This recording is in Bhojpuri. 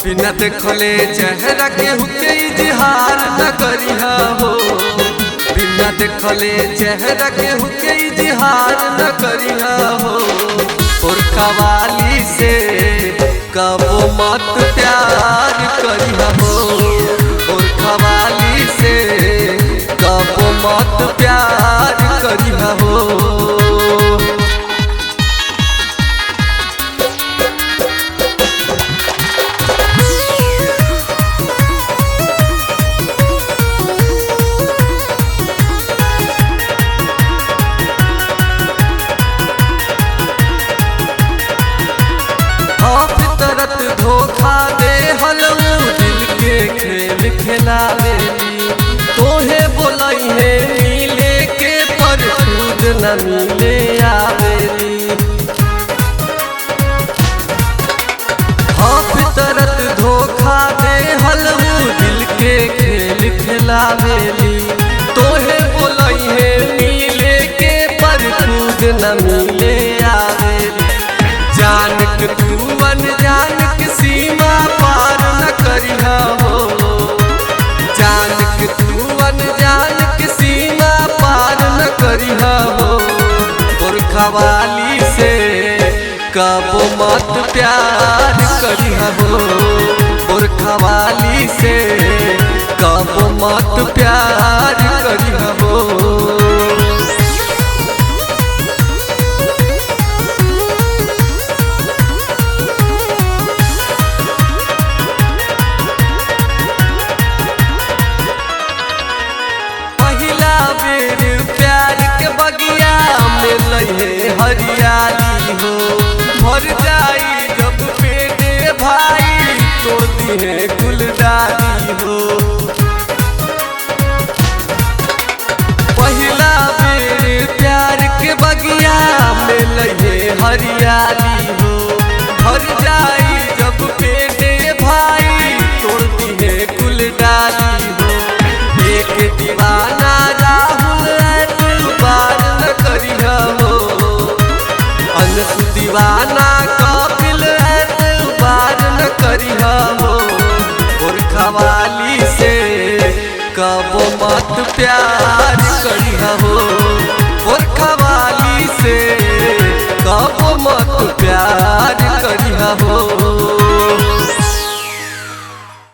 बिना देखले चेहरा के हुके इजहार न करिहा हो। बिना देखले चेहरा के हुके इजहार न करिहा हो। पुरखवाली से कबो मत प्यार करिहा हो। पुरखवाली से कबो मत प्यार करिहा हो। धोखा दे हलऊ दिल के खेल खेलावेली। तोहे बोलई है मिले के पर खुद न मिले आवेली। हाँ फितरत धोखा दे हलऊ दिल के खेल खेलावेली। तोहे बोलई है मिले के पर खुद न मिले आवेली। जान के तू अनजान के सीमा पार न करिहा हो। जान के तू अनजान के सीमा पार न करिहा हो। पुरखवाली से कबो मत प्यार करिहा हो। पुरखवाली से कबो मत प्यार करिहा हो। हरियाली हो भर जाई जब पेटे भाई तोड़ दिए गुलदारी हो। पहला बेर प्यार के बगिया में लगे हरियाली हो। भर जाई जब पेटे भाई तोड़ दिए गुलदारी हो। एक दीवाना राहुल बार न करिहा हो। दीवाना काबिल बार न करिहा हो। पुरखवाली से कबो मत प्यार करिहा हो।